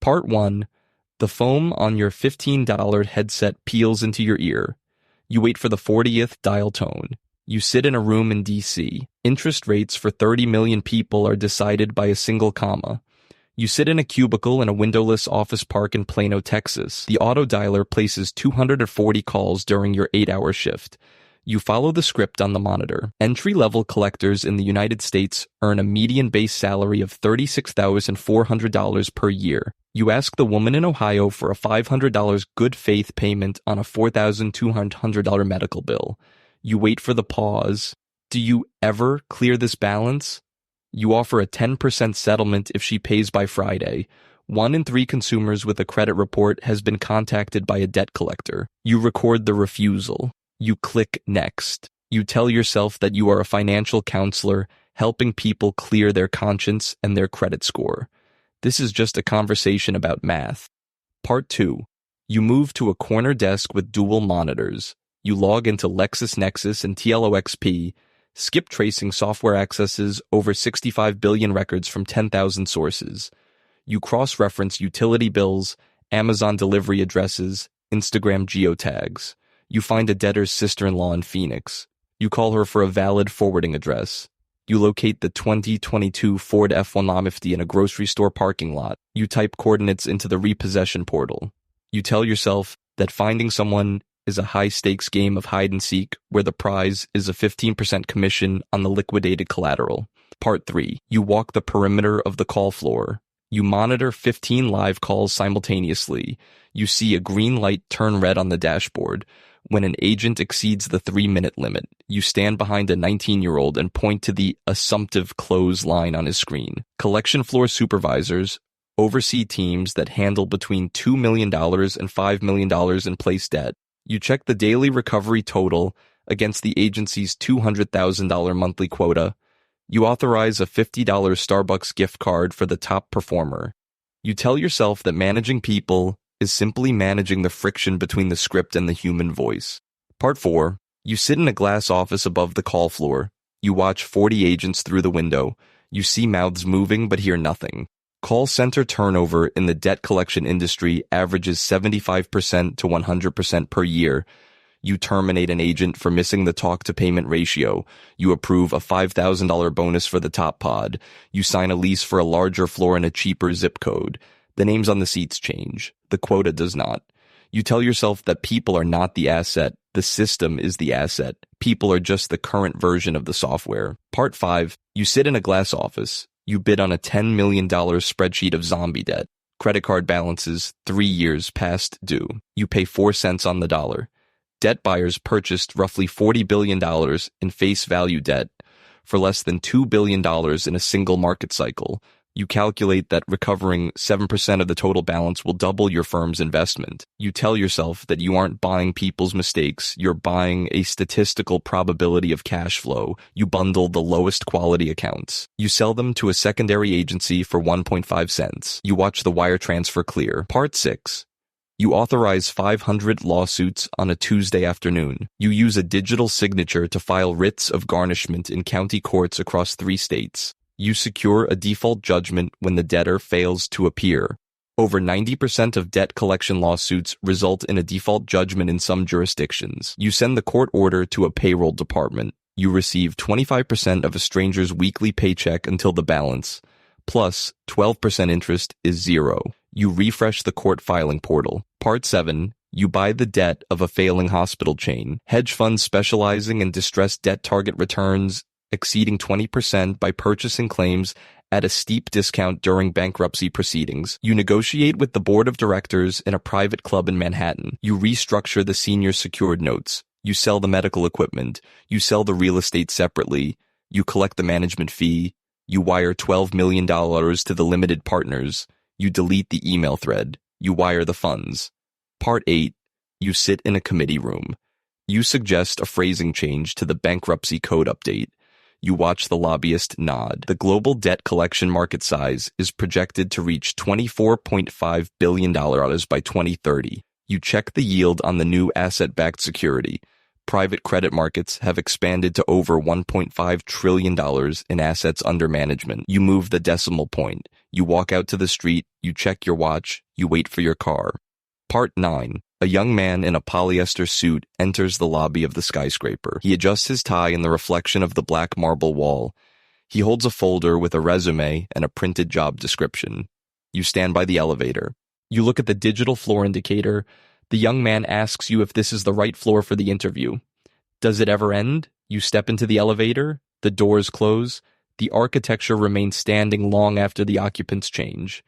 Part 1. The foam on your $15 headset peels into your ear. You wait for the 40th dial tone. You sit in a room in D.C. Interest rates for 30 million people are decided by a single comma. You sit in a cubicle in a windowless office park in Plano, Texas. The auto dialer places 240 calls during your 8-hour shift. You follow the script on the monitor. Entry-level collectors in the United States earn a median base salary of $36,400 per year. You ask the woman in Ohio for a $500 good faith payment on a $4,200 medical bill. You wait for the pause. Do you ever clear this balance? You offer a 10% settlement if she pays by Friday. 1 in 3 consumers with a credit report has been contacted by a debt collector. You record the refusal. You click next. You tell yourself that you are a financial counselor helping people clear their conscience and their credit score. This is just a conversation about math. Part 2. You move to a corner desk with dual monitors. You log into LexisNexis and TLOXP. Skip tracing software accesses over 65 billion records from 10,000 sources. You cross-reference utility bills, Amazon delivery addresses, Instagram geotags. You find a debtor's sister-in-law in Phoenix. You call her for a valid forwarding address. You locate the 2022 Ford F-150 in a grocery store parking lot. You type coordinates into the repossession portal. You tell yourself that finding someone is a high-stakes game of hide-and-seek where the prize is a 15% commission on the liquidated collateral. Part 3. You walk the perimeter of the call floor. You monitor 15 live calls simultaneously. You see a green light turn red on the dashboard. When an agent exceeds the 3-minute limit, you stand behind a 19-year-old and point to the assumptive close line on his screen. Collection floor supervisors oversee teams that handle between $2 million and $5 million in placed debt. You check the daily recovery total against the agency's $200,000 monthly quota. You authorize a $50 Starbucks gift card for the top performer. You tell yourself that managing people is simply managing the friction between the script and the human voice. Part 4. You sit in a glass office above the call floor. You watch 40 agents through the window. You see mouths moving but hear nothing. Call center turnover in the debt collection industry averages 75% to 100% per year. You terminate an agent for missing the talk-to-payment ratio. You approve a $5,000 bonus for the top pod. You sign a lease for a larger floor in a cheaper zip code. The names on the seats change. The quota does not. You tell yourself that people are not the asset. The system is the asset. People are just the current version of the software. Part 5. You sit in a glass office. You bid on a $10 million spreadsheet of zombie debt. Credit card balances 3 years past due. You pay 4 cents on the dollar. Debt buyers purchased roughly $40 billion in face value debt for less than $2 billion in a single market cycle. You calculate that recovering 7% of the total balance will double your firm's investment. You tell yourself that you aren't buying people's mistakes, you're buying a statistical probability of cash flow. You bundle the lowest quality accounts. You sell them to a secondary agency for 1.5 cents. You watch the wire transfer clear. Part 6. You authorize 500 lawsuits on a Tuesday afternoon. You use a digital signature to file writs of garnishment in county courts across 3 states. You secure a default judgment when the debtor fails to appear. Over 90% of debt collection lawsuits result in a default judgment in some jurisdictions. You send the court order to a payroll department. You receive 25% of a stranger's weekly paycheck until the balance, plus 12% interest, is zero. You refresh the court filing portal. Part 7. You buy the debt of a failing hospital chain. Hedge funds specializing in distressed debt target returns exceeding 20% by purchasing claims at a steep discount during bankruptcy proceedings. You negotiate with the board of directors in a private club in Manhattan. You restructure the senior secured notes. You sell the medical equipment. You sell the real estate separately. You collect the management fee. You wire $12 million to the limited partners. You delete the email thread. You wire the funds. Part 8. You sit in a committee room. You suggest a phrasing change to the bankruptcy code update. You watch the lobbyist nod. The global debt collection market size is projected to reach $24.5 billion by 2030. You check the yield on the new asset-backed security. Private credit markets have expanded to over $1.5 trillion in assets under management. You move the decimal point. You walk out to the street, you check your watch, you wait for your car. Part 9. A young man in a polyester suit enters the lobby of the skyscraper. He adjusts his tie in the reflection of the black marble wall. He holds a folder with a resume and a printed job description. You stand by the elevator. You look at the digital floor indicator. The young man asks you if this is the right floor for the interview. Does it ever end? You step into the elevator. The doors close. The architecture remains standing long after the occupants change.